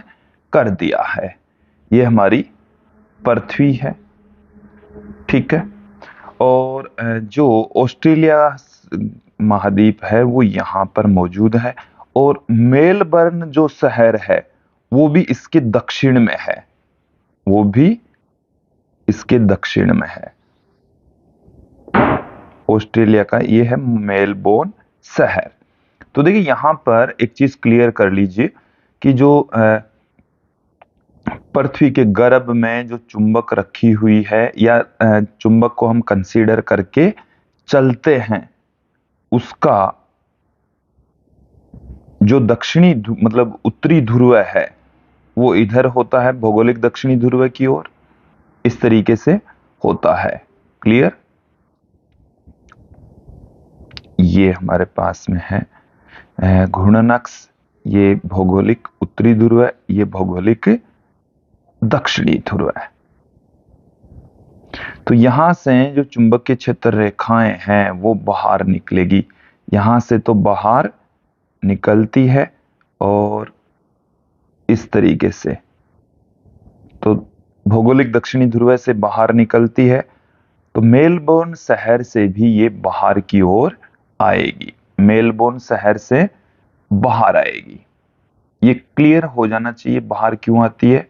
S1: कर दिया है। ये हमारी पृथ्वी है, ठीक है। और जो ऑस्ट्रेलिया महाद्वीप है वो यहाँ पर मौजूद है, और मेलबर्न जो शहर है वो भी इसके दक्षिण में है, वो भी इसके दक्षिण में है। ऑस्ट्रेलिया का ये है मेलबोर्न शहर। तो देखिए यहां पर एक चीज क्लियर कर लीजिए कि जो पृथ्वी के गर्भ में जो चुंबक रखी हुई है या चुंबक को हम कंसीडर करके चलते हैं, उसका जो दक्षिणी मतलब उत्तरी ध्रुव है वो इधर होता है, भौगोलिक दक्षिणी ध्रुव की ओर, इस तरीके से होता है। क्लियर? ये हमारे पास में है घूर्णन-अक्ष, ये भौगोलिक उत्तरी ध्रुव है, ये भौगोलिक दक्षिणी ध्रुव है। तो यहां से जो चुंबकीय क्षेत्र रेखाएं हैं वो बाहर निकलेगी, यहां से तो बाहर निकलती है और इस तरीके से, तो भौगोलिक दक्षिणी ध्रुव से बाहर निकलती है, तो मेलबोर्न शहर से भी ये बाहर की ओर आएगी, मेलबोर्न शहर से बाहर आएगी। ये क्लियर हो जाना चाहिए बाहर क्यों आती है,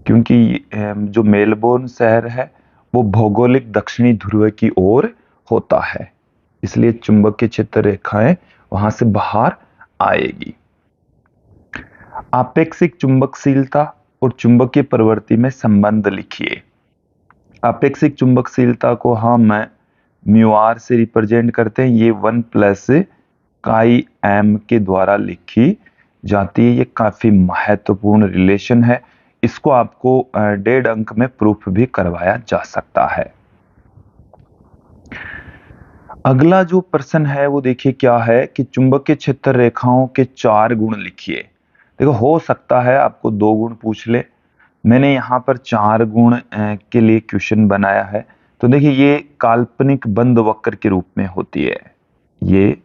S1: क्योंकि जो मेलबोर्न शहर है वो भौगोलिक दक्षिणी ध्रुव की ओर होता है, इसलिए चुंबकीय क्षेत्र रेखाएं वहां से बाहर आएगी। आपेक्षिक चुंबकशीलता और चुंबकीय प्रवृत्ति में संबंध लिखिए। आपेक्षिक चुंबकशीलता को हम म्यू आर से रिप्रेजेंट करते हैं, ये 1 प्लस काई एम के द्वारा लिखी जाती है। ये काफी महत्वपूर्ण रिलेशन है, इसको आपको 1.5 अंक में प्रूफ भी करवाया जा सकता है। अगला जो प्रश्न है वो देखिए क्या है कि चुंबकीय क्षेत्र रेखाओं के 4 गुण लिखिए। देखो हो सकता है आपको 2 गुण पूछ ले, मैंने यहाँ पर 4 गुण के लिए क्वेश्चन बनाया है। तो देखिए ये काल्पनिक बंद वक्र के रूप में होती है, ये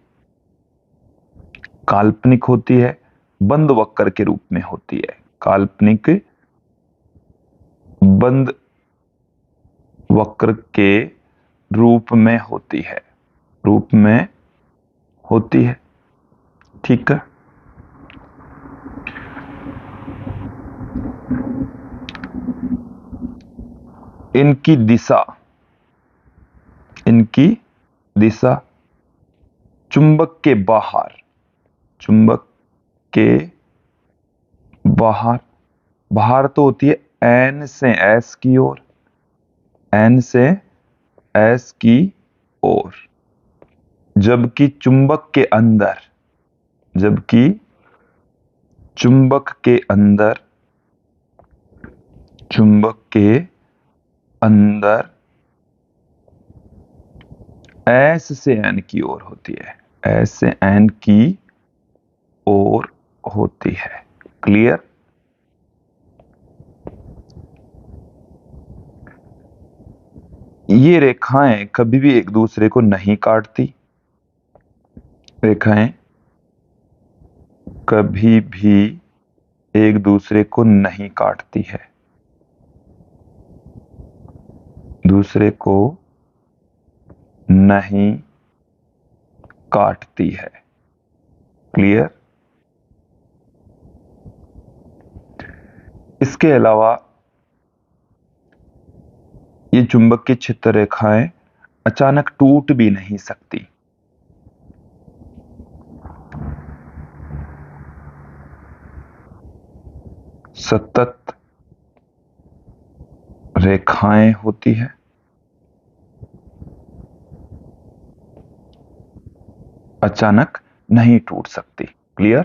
S1: काल्पनिक होती है, बंद वक्र के रूप में होती है, काल्पनिक बंद वक्र के रूप में होती है, रूप में होती है, ठीक है। इनकी दिशा चुंबक के बाहर, चुंबक के बाहर, बाहर तो होती है एन से एस की ओर, एन से एस की ओर, जबकि चुंबक के अंदर, जबकि चुंबक के अंदर, चुंबक के अंदर एस से एन की ओर होती है, एस से एन की ओर होती है। क्लियर? ये रेखाएं कभी भी एक दूसरे को नहीं काटती, रेखाएं कभी भी एक दूसरे को नहीं काटती है, दूसरे को नहीं काटती है। क्लियर? इसके अलावा ये चुंबकीय क्षेत्र रेखाएं अचानक टूट भी नहीं सकती, सतत रेखाएं होती है, अचानक नहीं टूट सकती। क्लियर?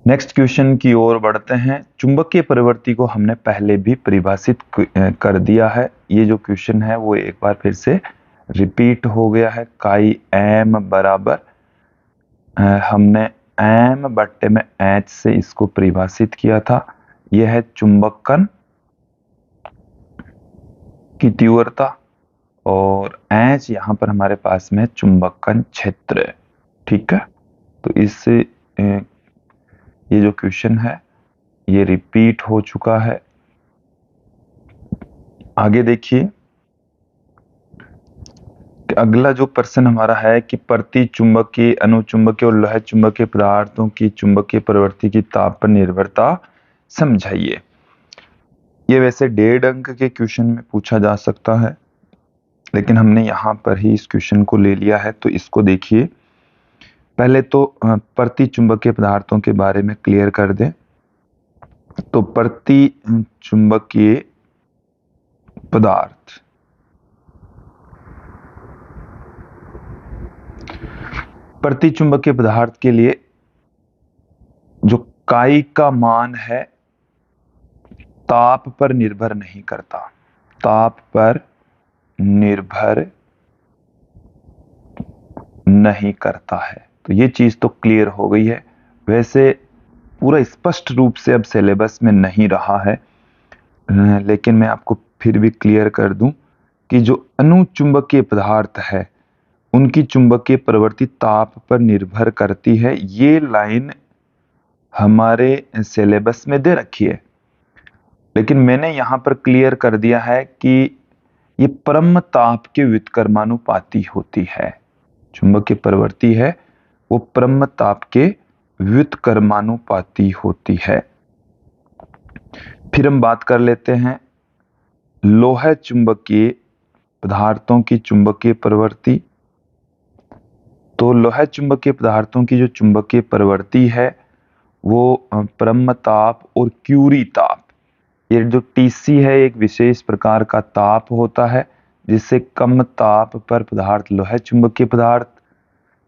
S1: नेक्स्ट क्वेश्चन की ओर बढ़ते हैं। चुंबकीय प्रवृत्ति को हमने पहले भी परिभाषित कर दिया है, ये जो क्वेश्चन है वो एक बार फिर से रिपीट हो गया है। काई एम बराबर हमने एम बट्टे में एच से इसको परिभाषित किया था, यह है चुंबकन की तीव्रता और एच यहाँ पर हमारे पास में चुंबकन क्षेत्र। ठीक है, तो इससे ये जो क्वेश्चन है ये रिपीट हो चुका है। आगे देखिए, अगला जो प्रश्न हमारा है कि प्रति चुंबकीय, अनुचुंबकीय और लौह चुंबकीय पदार्थों की चुंबकीय प्रवृत्ति की ताप पर निर्भरता समझाइए। ये वैसे 1.5 अंक के क्वेश्चन में पूछा जा सकता है, लेकिन हमने यहाँ पर ही इस क्वेश्चन को ले लिया है। तो इसको देखिए, पहले तो प्रति चुंबकीय पदार्थों के बारे में क्लियर कर दें। तो प्रति चुंबकीय पदार्थ, प्रति चुंबकीय पदार्थ के लिए जो काई का मान है ताप पर निर्भर नहीं करता, ताप पर निर्भर नहीं करता है। तो ये चीज तो क्लियर हो गई है। वैसे पूरा स्पष्ट रूप से अब सिलेबस में नहीं रहा है, लेकिन मैं आपको फिर भी क्लियर कर दूं कि जो अनुचुंबकीय पदार्थ है उनकी चुंबकीय प्रवृत्ति ताप पर निर्भर करती है। ये लाइन हमारे सिलेबस में दे रखी है, लेकिन मैंने यहां पर क्लियर कर दिया है कि ये परम ताप के व्युत्क्रमानुपाती होती है। चुंबकीय प्रवृत्ति है वो परम ताप के व्युत्क्रमानुपाती होती है। फिर हम बात कर लेते हैं लौह चुंबकीय पदार्थों की चुंबकीय प्रवृत्ति। तो लौह चुंबकीय पदार्थों की जो चुंबकीय प्रवृत्ति है वो परम ताप और क्यूरी ताप, ये जो टीसी है एक विशेष प्रकार का ताप होता है जिससे कम ताप पर पदार्थ लौह चुंबकीय पदार्थ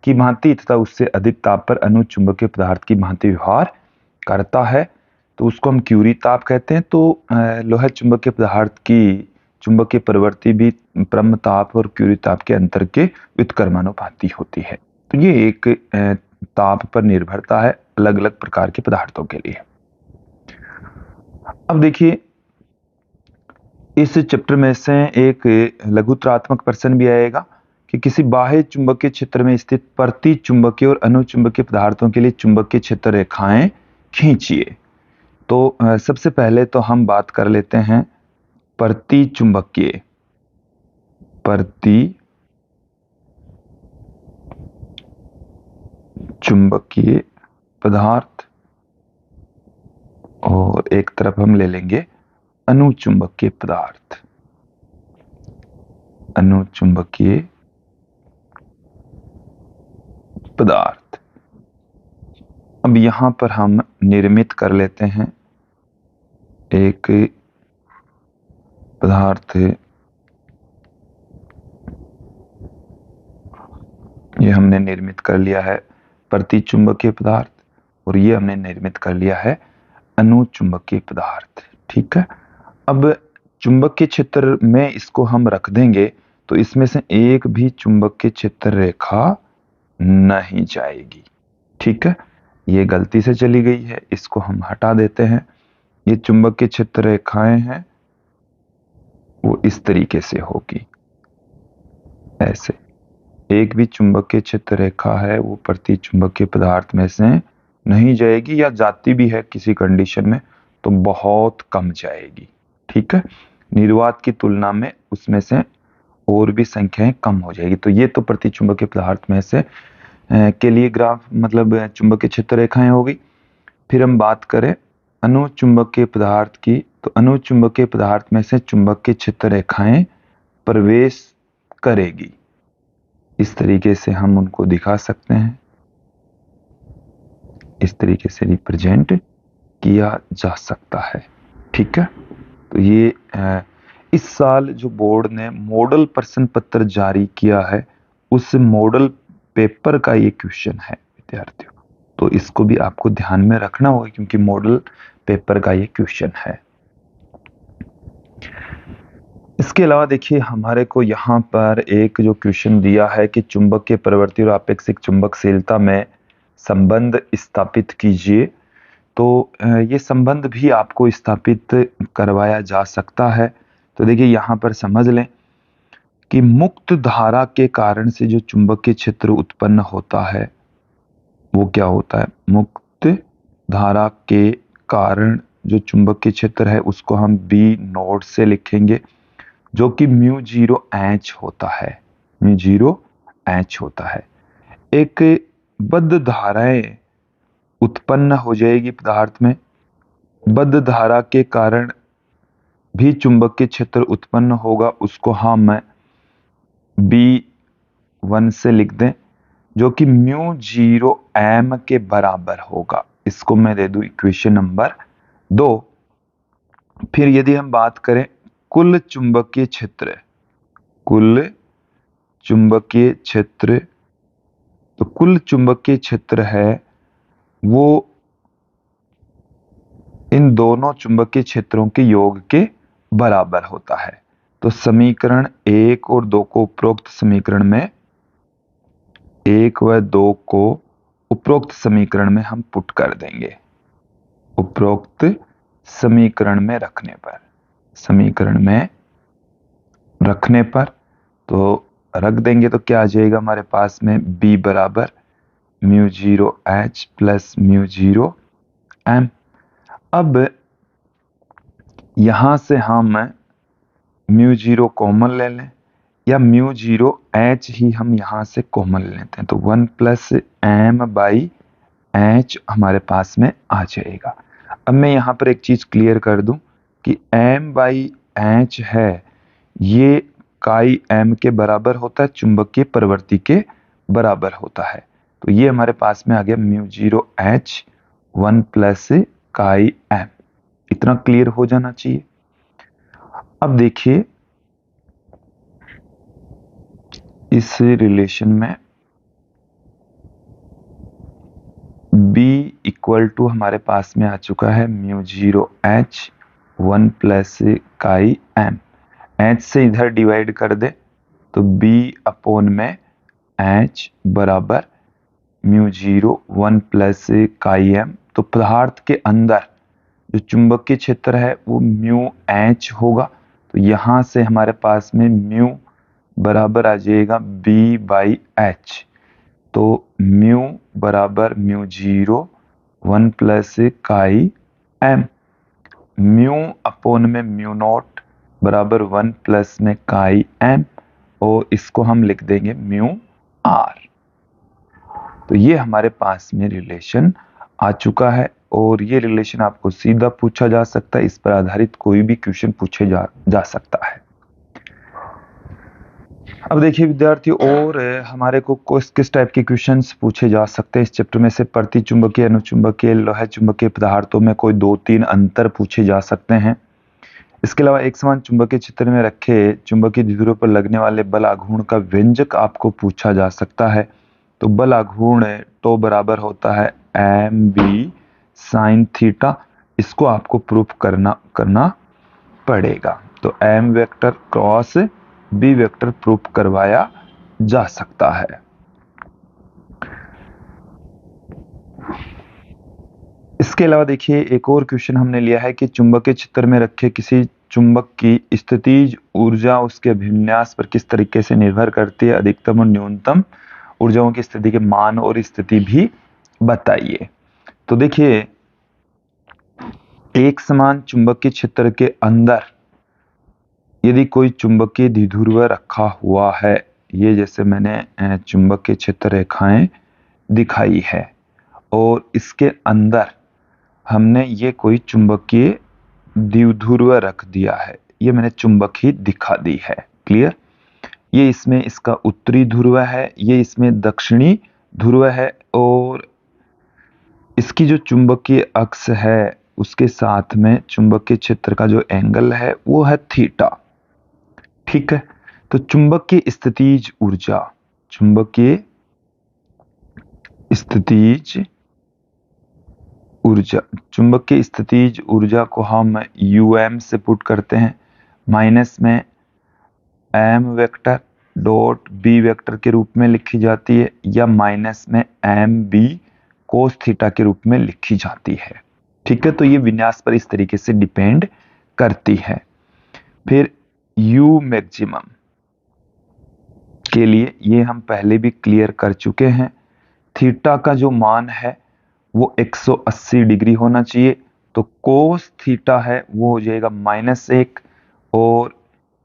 S1: की भांति तथा उससे अधिक ताप पर अनुचुंबकीय पदार्थ की भांति व्यवहार करता है, तो उसको हम क्यूरी ताप कहते हैं। तो लौह चुंबकीय पदार्थ की चुंबकीय प्रवृत्ति भी परम ताप और क्यूरी ताप के अंतर के व्युत्क्रमानुपाती होती है। तो ये एक ताप पर निर्भरता है अलग अलग प्रकार के पदार्थों के लिए। अब देखिए, इस चैप्टर में से एक लघुत्रात्मक प्रश्न भी आएगा कि किसी बाह्य चुंबकीय क्षेत्र में स्थित प्रति चुंबकीय और अनुचुंबकीय पदार्थों के लिए चुंबकीय क्षेत्र रेखाएं खींचिए। तो सबसे पहले तो हम बात कर लेते हैं प्रति चुंबकीय पदार्थ, और एक तरफ हम ले लेंगे अनुचुंबकीय पदार्थ, अनुचुंबकीय पदार्थ। अब यहां पर हम निर्मित कर लेते हैं एक पदार्थ, ये हमने निर्मित कर लिया है प्रति चुंबकीय पदार्थ, और ये हमने निर्मित कर लिया है अनुचुंबकीय पदार्थ। ठीक है, अब चुंबकीय क्षेत्र में इसको हम रख देंगे तो इसमें से एक भी चुंबकीय क्षेत्र रेखा नहीं जाएगी। ठीक है, ये गलती से चली गई है, इसको हम हटा देते हैं। ये चुंबकीय क्षेत्र रेखाएं हैं वो इस तरीके से होगी, ऐसे एक भी चुंबकीय क्षेत्र रेखा है वो प्रति चुंबकीय पदार्थ में से नहीं जाएगी, या जाती भी है किसी कंडीशन में तो बहुत कम जाएगी। ठीक है, निर्वात की तुलना में उसमें से और भी संख्याएं कम हो जाएगी। तो ये तो प्रति चुंबकीय पदार्थ में से के लिए ग्राफ मतलब चुंबकीय क्षेत्र रेखाएं होगी। फिर हम बात करें अनुचुंबकीय पदार्थ की, तो अनुचुंबकीय पदार्थ में से चुंबकीय क्षेत्र रेखाएं प्रवेश करेगी। इस तरीके से हम उनको दिखा सकते हैं, इस तरीके से रिप्रेजेंट किया जा सकता है। ठीक है, तो ये इस साल जो बोर्ड ने मॉडल प्रश्न पत्र जारी किया है उस मॉडल पेपर का ये क्वेश्चन है विद्यार्थियों, तो इसको भी आपको ध्यान में रखना होगा क्योंकि मॉडल पेपर का ये क्वेश्चन है। इसके अलावा देखिए, हमारे को यहाँ पर एक जो क्वेश्चन दिया है कि चुंबकीय प्रवृत्ति और आपेक्षिक चुंबकशीलता में संबंध स्थापित कीजिए। तो ये संबंध भी आपको स्थापित करवाया जा सकता है, तो देखिए यहाँ पर समझ लें कि मुक्त धारा के कारण से जो चुंबकीय क्षेत्र उत्पन्न होता है वो क्या होता है, मुक्त धारा के कारण जो चुंबकीय क्षेत्र है उसको हम बी नोट से लिखेंगे, जो कि म्यू जीरो एच होता है, म्यू जीरो एच होता है। एक बद्ध धाराएं उत्पन्न हो जाएगी पदार्थ में, बद्ध धारा के कारण भी चुंबकीय क्षेत्र उत्पन्न होगा, उसको हम B1 से लिख दें, जो कि म्यू जीरो एम के बराबर होगा। इसको मैं दे दूं इक्वेशन नंबर 2। फिर यदि हम बात करें कुल चुंबकीय क्षेत्र, कुल चुंबकीय क्षेत्र, तो कुल चुंबकीय क्षेत्र है वो इन दोनों चुंबकीय क्षेत्रों के योग के बराबर होता है। तो समीकरण 1 और 2 को उपरोक्त समीकरण में, 1 व 2 को उपरोक्त समीकरण में हम पुट कर देंगे, उपरोक्त समीकरण में रखने पर, समीकरण में रखने पर तो रख देंगे तो क्या आ जाएगा हमारे पास में, B बराबर mu zero H plus mu zero M. अब यहां से हम म्यू जीरो कॉमन ले लें, या म्यू जीरो एच ही हम यहां से कॉमन लेते हैं, तो 1 प्लस एम बाई एच हमारे पास में आ जाएगा। अब मैं यहां पर एक चीज क्लियर कर दूं कि एम बाई एच है ये काई एम के बराबर होता है, चुंबकीय प्रवृत्ति के बराबर होता है। तो ये हमारे पास में आ गया mu zero H 1 plus chi M. इतना क्लियर हो जाना चाहिए। अब देखिए इस रिलेशन में B इक्वल टू हमारे पास में आ चुका है mu zero H 1 plus chi M. H से इधर डिवाइड कर दे तो B अपॉन में एच बराबर mu zero 1 plus chi M. तो पदार्थ के अंदर जो चुंबकीय क्षेत्र है वो म्यू एच होगा, तो यहां से हमारे पास में म्यू बराबर आ जाएगा B बाई एच। तो म्यू बराबर mu zero 1 plus chi M, mu upon में म्यू नॉट बराबर 1 प्लस में काई एम, और इसको हम लिख देंगे म्यू आर। तो ये हमारे पास में रिलेशन आ चुका है, और ये रिलेशन आपको सीधा पूछा जा सकता है, इस पर आधारित कोई भी क्वेश्चन पूछे जा सकता है। अब देखिए विद्यार्थियों, और हमारे को किस टाइप के क्वेश्चंस पूछे जा सकते हैं इस चैप्टर में से, प्रति चुंबकीय, अनुचुंबकीय, लोह चुंबकीय पदार्थों में कोई 2-3 अंतर पूछे जा सकते हैं। इसके अलावा एक समान चुंबकीय क्षेत्र में रखे चुंबकीय द्विध्रुव पर लगने वाले बल आघूर्ण का व्यंजक आपको पूछा जा सकता है। तो बल आघूर्ण तो बराबर होता है एम बी साइन थीटा, इसको आपको प्रूफ करना पड़ेगा। तो M vector cross B vector proof करवाया जा सकता है। इसके अलावा देखिए एक और क्वेश्चन हमने लिया है कि चुंबकीय क्षेत्र में रखे किसी चुंबक की स्थितिज ऊर्जा उसके अभिविन्यास पर किस तरीके से निर्भर करती है, अधिकतम और न्यूनतम ऊर्जाओं की स्थिति के मान और स्थिति भी बताइए। तो देखिए एक समान चुंबकीय क्षेत्र के अंदर यदि कोई चुंबकीय द्विध्रुव रखा हुआ है, ये जैसे मैंने चुंबकीय क्षेत्र रेखाएं दिखाई है, और इसके अंदर हमने ये कोई चुंबकीय द्विध्रुव रख दिया है, ये मैंने चुंबक ही दिखा दी है। क्लियर? ये इसमें इसका उत्तरी ध्रुव है, ये इसमें दक्षिणी ध्रुव है, और इसकी जो चुंबकीय अक्ष है उसके साथ में चुंबकीय क्षेत्र का जो एंगल है वो है थीटा। ठीक है, तो चुंबकीय स्थितिज ऊर्जा, चुंबकीय स्थितिज ऊर्जा, चुंबकीय स्थितिज ऊर्जा को हम um से पुट करते हैं, माइनस में m vector dot b vector के रूप में लिखी जाती है, या माइनस में mb कोस थीटा के रूप में लिखी जाती है। ठीक है, तो ये विन्यास पर इस तरीके से डिपेंड करती है। फिर यू मैक्सिमम के लिए ये हम पहले भी क्लियर कर चुके हैं। थीटा का जो मान है वो 180 डिग्री होना चाहिए, तो कोस थीटा है वो हो जाएगा -1 और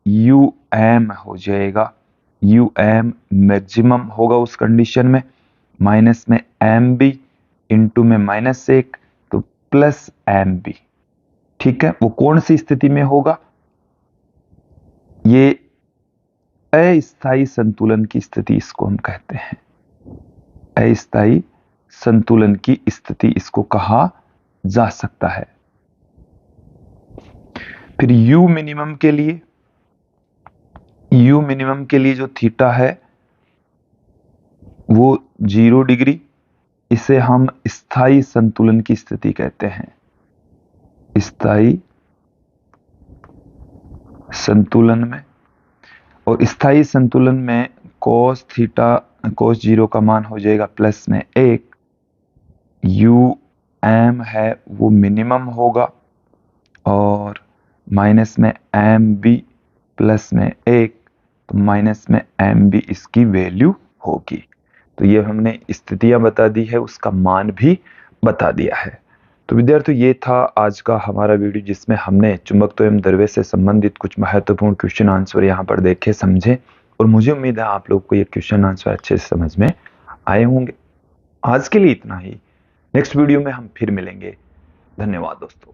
S1: यू एम हो जाएगा, यू एम मैक्सिमम होगा उस कंडीशन में, माइनस में एम बी इंटू में -1 तो प्लस एम बी। ठीक है, वो कौन सी स्थिति में होगा? ये अस्थायी संतुलन की स्थिति इसको हम कहते हैं, अस्थायी संतुलन की स्थिति इसको कहा जा सकता है। फिर यू मिनिमम के लिए, यू मिनिमम के लिए जो थीटा है वो 0 डिग्री, इसे हम स्थायी संतुलन की स्थिति कहते हैं, स्थायी संतुलन में। और स्थायी संतुलन में cos थीटा cos 0 का मान हो जाएगा प्लस में 1, यू एम है वो मिनिमम होगा और माइनस में एम बी प्लस में 1 तो माइनस में एम बी इसकी वैल्यू होगी। तो ये हमने स्थितियां बता दी है, उसका मान भी बता दिया है। तो विद्यार्थियों ये था आज का हमारा वीडियो, जिसमें हमने चुंबकत्व एवं द्रव्य से संबंधित कुछ महत्वपूर्ण क्वेश्चन आंसर यहाँ पर देखे समझे, और मुझे उम्मीद है आप लोग को ये क्वेश्चन आंसर अच्छे से समझ में आए होंगे। आज के लिए इतना ही, नेक्स्ट वीडियो में हम फिर मिलेंगे। धन्यवाद दोस्तों।